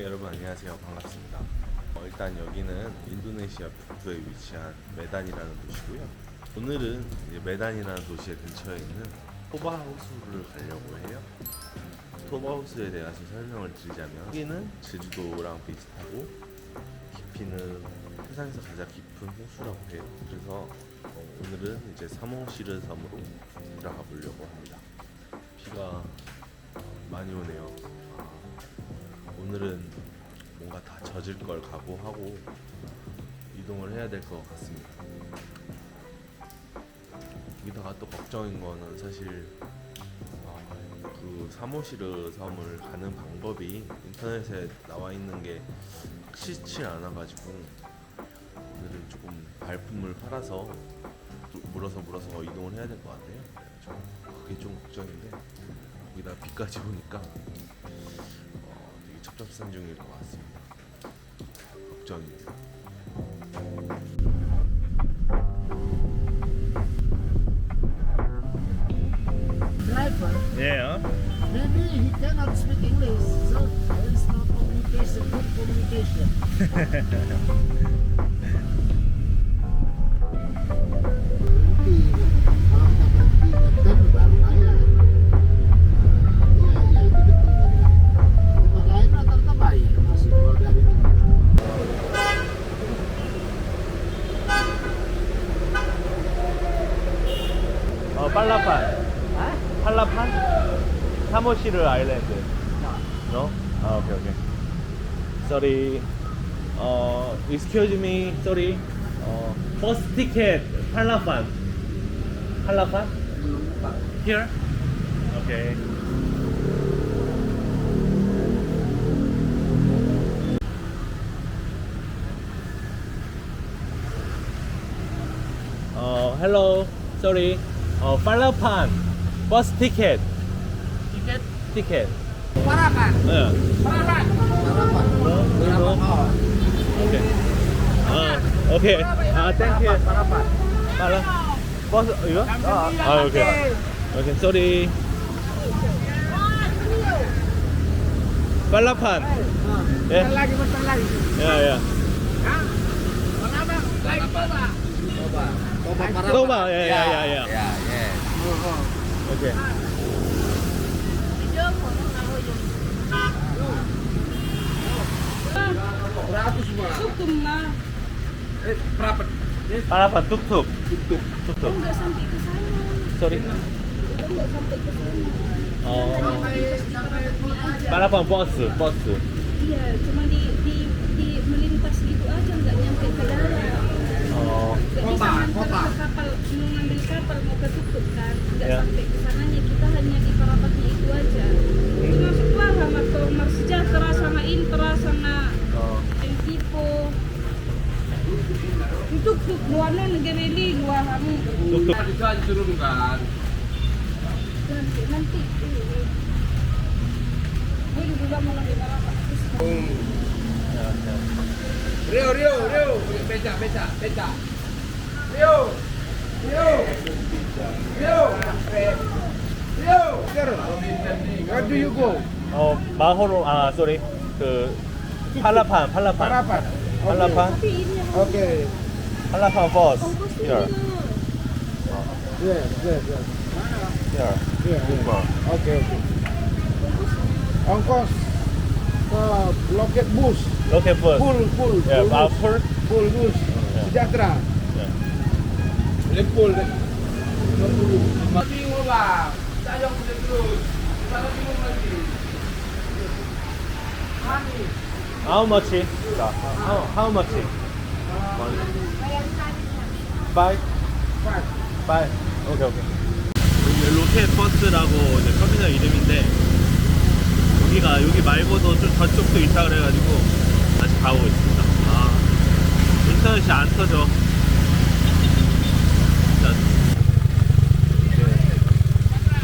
네, 여러분 안녕하세요. 반갑습니다. 일단 여기는 인도네시아 북부에 위치한 메단이라는 도시고요. 오늘은 이제 메단이라는 도시의 근처에 있는 토바하우스를 가려고 해요. 토바하우스에 대해서 설명을 드리자면 여기는 제주도랑 비슷하고 깊이는 세상에서 가장 깊은 호수라고 해요. 그래서 오늘은 이제 사모시르 섬으로 들어가 보려고 합니다. 비가 많이 오네요. 오늘은 뭔가 다 젖을 걸 각오하고 이동을 해야 될 것 같습니다. 여기다가 또 걱정인 거는 사실 그 사모시르 섬을 가는 방법이 인터넷에 나와 있는 게 확실치 않아가지고 오늘은 조금 발품을 팔아서 물어서 이동을 해야 될 것 같아요. 그게 좀 걱정인데 거기다 비까지 오니까 되게 첩첩산중일 것 같습니다. 걱정입니다. Driver, Yeah. maybe he cannot speak English, so there is no communication, good communication. Nanti kalau kita berhenti nyetem baru bayar. Iya itu betul. Tempat lain rata-rata bayar masih keluar dari ini. 팔라판. 팔라판? 사모시르 아일랜드. No? Okay. Sorry. Excuse me. Sorry. First ticket 팔라판. 팔라판? Here? Okay. Hello. Sorry. 팔라판. First ticket. Ticket. Parapan. Yeah. Parapan. No? Okay. Okay. Thank you. Parapan. 빨라. 버스 이거? 오케이. 오케이. Sorry. 빨라판. 예. Lagi bentar lagi. 야. Kenapa? Lagi coba. Coba. 또 봐. 야. 오케이. Beratus semua. Hukum lah. Berapa? 빨라판 뚝뚝. Kau nggak sampai ke sana. Sorry. Kau nggak sampai ke sana. 빨라판 버스. Iya, cuma di melintas gitu aja, nggak nyampe ke darat. Nggak bisa ngantar ke kapal, mau ngambil kapal mau ke Tuktuk kan, nggak Ya. sampai ke sananya. Kita hanya di Parapatnya itu aja. Itu masuk paham atau Mars Sejahtera sama Intra sama Tipo. Tuktuk luarnya negara ini luar kamu. 뚝뚝. Itu aja turunkan. Nanti. Gue juga mau ngambil Parapat. Rio. Beca. Rio. Where do you go? 마호로 sorry. 그 팔라판. Parapan. 팔라판. Tapi ini yang Okay. 팔라판 버스. ongkos Here. Yes. Here. Okay. Ongkos ke loket bus. Okay, bus. Full Yeah, bus. full. Full bus. Sejahtera. Yeah. Full. 50. Bingung bang. Sayang udah terus. Sana bingung lagi. Mani. How much? How much? Five. 오케이. 여기 로켓 버스라고 이제 터미널 이름인데 여기 말고도 좀 저쪽도 있다 그래가지고 아직 가고 있습니다. 인터넷이 안 터져.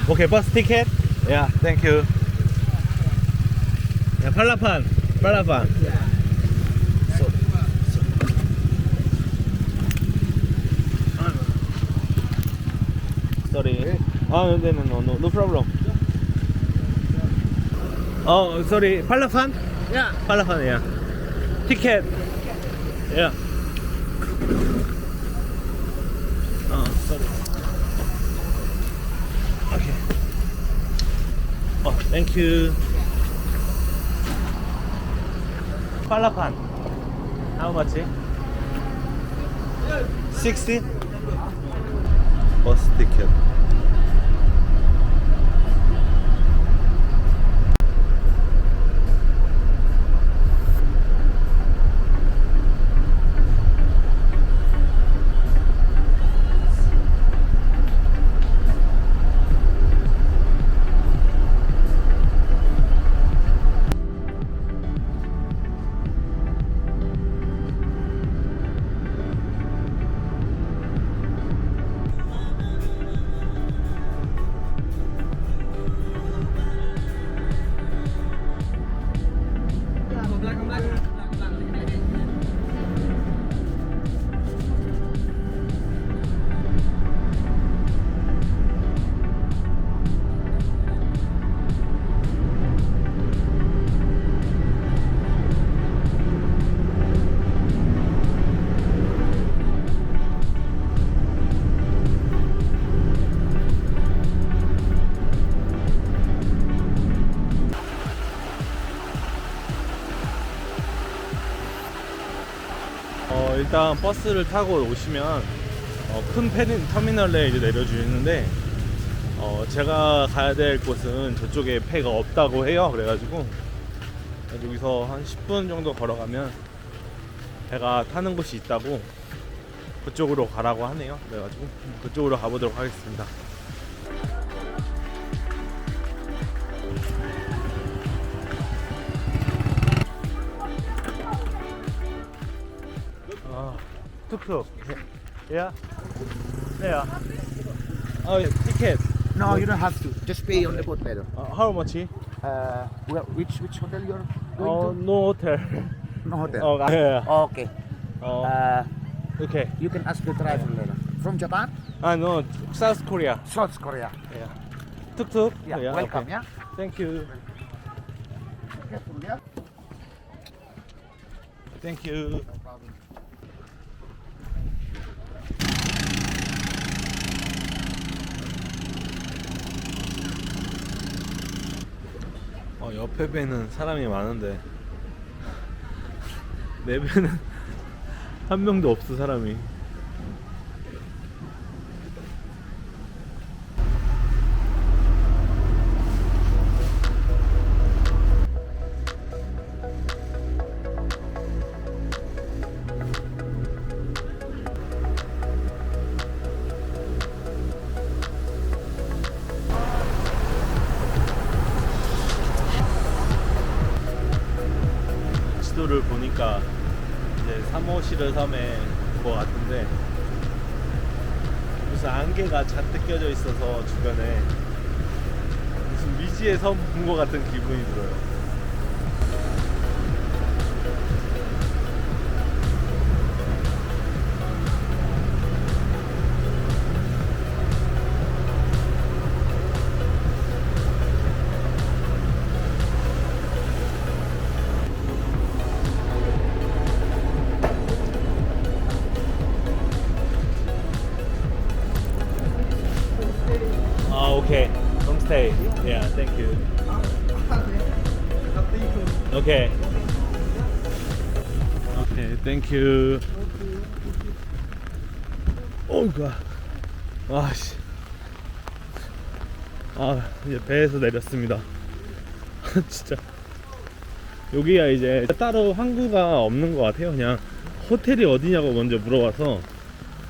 오케이, 버스 티켓. 야, 땡큐. 야, 팔라판. Sorry. No problem. Sorry. 팔라판? Yeah. 빨라판, 야. 티켓. 야. sorry. Okay. Thank you. 빨라판. How much? 60? 버스 티켓. 일단 버스를 타고 오시면 큰 터미널에 이제 내려주는데 제가 가야 될 곳은 저쪽에 배가 없다고 해요. 그래가지고 여기서 한 10분 정도 걸어가면 배가 타는 곳이 있다고 그쪽으로 가라고 하네요. 그래가지고 그쪽으로 가보도록 하겠습니다. 툭툭. Yeah. Yeah. Ticket. No, you don't have to. Just pay on the boat later. How much? Which hotel you're going No hotel. to? No hotel. Yeah. Okay. Okay. You can ask the driver later. From Japan? No, South Korea. South Korea. Yeah. 툭툭. Yeah. Welcome. Okay. Yeah. Thank you. Careful, yeah. Thank you. No problem. 옆에 배는 사람이 많은데 내 배는 한 명도 없어 사람이. 지도를 보니까 이제 3호시를 섬에 온 것 같은데 무슨 안개가 잔뜩 껴져 있어서 주변에 무슨 미지의 섬 본 것 같은 기분이 들어요. Okay, homestay. Yeah, thank you. Okay. Okay, thank you. Oh god. 아씨. 이제 배에서 내렸습니다. 진짜. 여기가 이제 따로 항구가 없는 것 같아요. 그냥 호텔이 어디냐고 먼저 물어봐서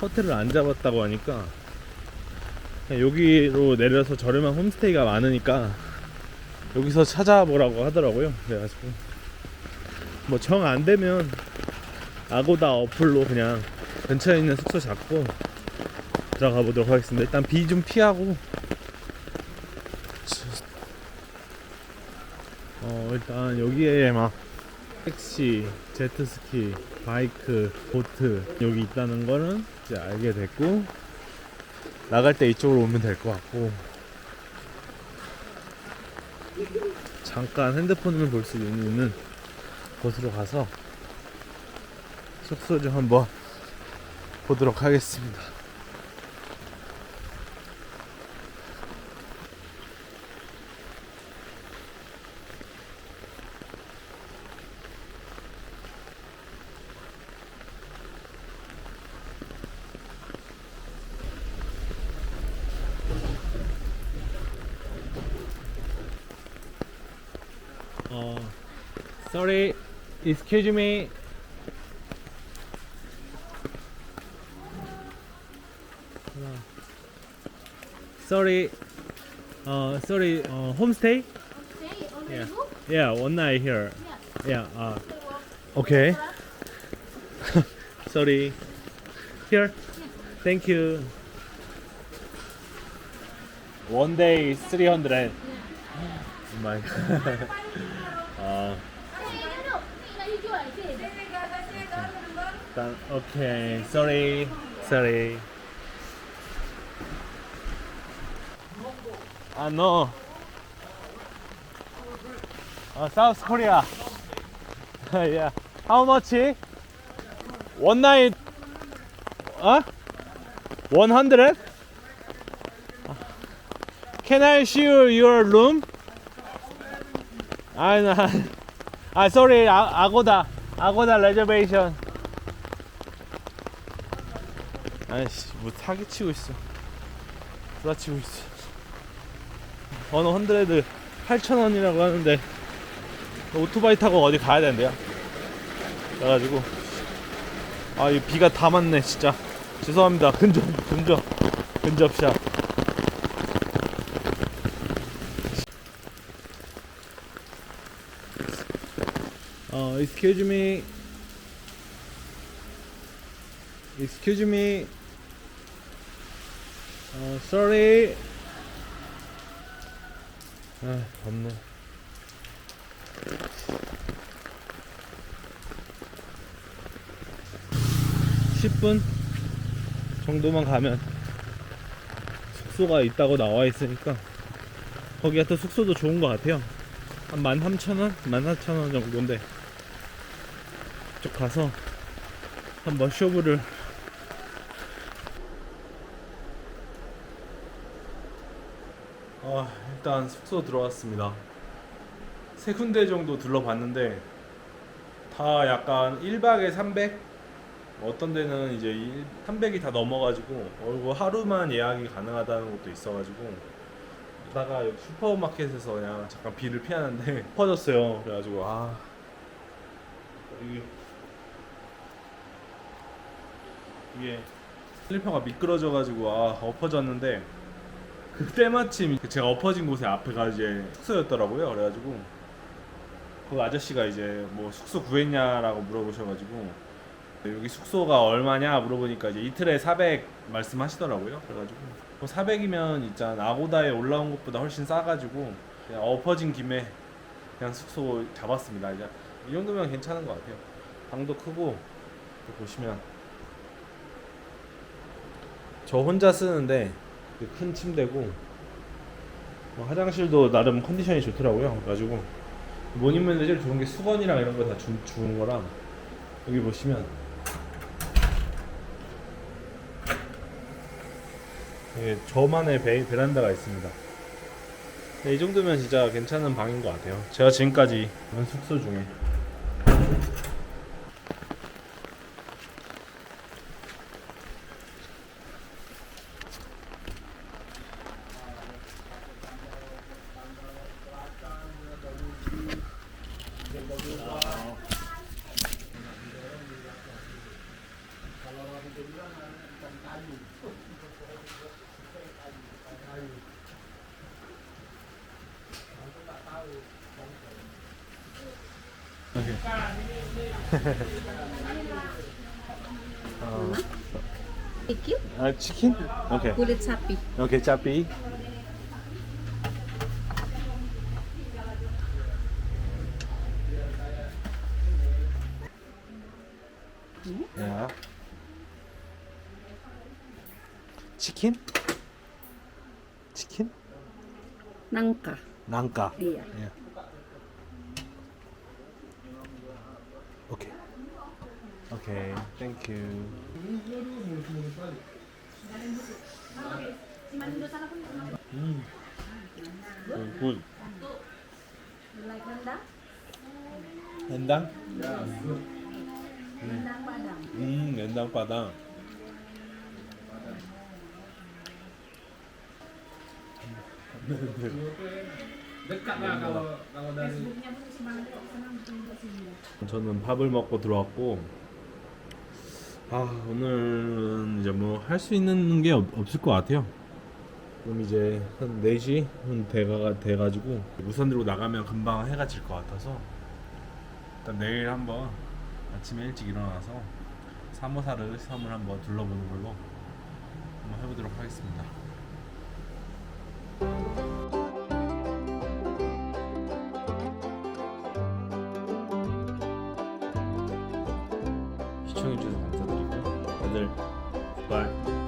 호텔을 안 잡았다고 하니까 여기로 내려서 저렴한 홈스테이가 많으니까 여기서 찾아보라고 하더라고요. 그래가지고 뭐 정 안되면 아고다 어플로 그냥 근처에 있는 숙소 잡고 들어가 보도록 하겠습니다. 일단 비 좀 피하고 일단 여기에 막 택시, 제트스키, 바이크, 보트 여기 있다는 거는 이제 알게 됐고 나갈 때 이쪽으로 오면 될 것 같고 잠깐 핸드폰을 볼 수 있는 곳으로 가서 숙소 좀 한번 보도록 하겠습니다. Sorry, excuse me. Sorry, sorry, homestay? Okay, only Yeah. you? Yeah, one night here. Yeah, okay. Sorry. Here. Thank you. One day 300. Oh my god. Okay, sorry. Sorry. No. South Korea. Yeah. How much? One night. 100? Can I show your room? Sorry. 아고다 reservation. 아이씨, 뭐 사기치고 있어. 구라치고 있어. 어느 헌드레드 8,000원이라고 하는데 오토바이 타고 어디 가야 된대요. 그래가지고 이 비가 다 맞네 진짜. 죄송합니다. 근접샷. Excuse me. Excuse me. Sorry. 덥네. 10분 정도만 가면 숙소가 있다고 나와 있으니까 거기가 또 숙소도 좋은 것 같아요. 한 13,000원? 14,000원 정도인데 쭉 가서 한번 쇼부를 일단 숙소 들어왔습니다. 세 군데 정도 둘러봤는데 다 약간 1박에 300? 어떤 데는 이제 300이 다 넘어가지고 그리고 하루만 예약이 가능하다는 것도 있어가지고 다가 여기 슈퍼마켓에서 그냥 잠깐 비를 피하는데 엎어졌어요. 그래가지고 이게 슬리퍼가 미끄러져가지고 엎어졌는데 그때 마침 제가 엎어진 곳에 앞에가 이제 숙소였더라고요. 그래가지고 그 아저씨가 이제 뭐 숙소 구했냐라고 물어보셔가지고 여기 숙소가 얼마냐 물어보니까 이제 이틀에 400 말씀하시더라고요. 그래가지고 뭐 400이면 있잖아 아고다에 올라온 것보다 훨씬 싸가지고 그냥 엎어진 김에 그냥 숙소 잡았습니다. 이제 이 정도면 괜찮은 것 같아요. 방도 크고 보시면 저 혼자 쓰는데 큰 침대고 뭐 화장실도 나름 컨디션이 좋더라고요. 그래가지고 모닝맨에 제일 좋은 게 수건이랑 이런 거 다 주는 거랑 여기 보시면 저만의 베란다가 있습니다. 이 정도면 진짜 괜찮은 방인 것 같아요. 제가 지금까지 온 숙소 중에 Chicken, 치킨? 오케이. kulit sapi. 오케이, 짜삐. 야. 치킨? 치킨? Nangka. 난가. Iya. 예. 오케이, 땡큐. 굿. You like rendang? rendang? Rendang Padang. rendang Padang. Dekat lah kalau dari Facebooknya pun semangat kok senang bikin sini. 저는 밥을 먹고 들어왔고, 오늘은 이제 뭐 할 수 있는 게 없을 것 같아요. 그럼 이제 한 4시 돼가지고 우산 들고 나가면 금방 해가 질 것 같아서 일단 내일 한번 아침에 일찍 일어나서 사모사를 섬을 한번 둘러보는 걸로 한번 해보도록 하겠습니다. 시청해주셔서 감사드리고요. 다들 굿바이.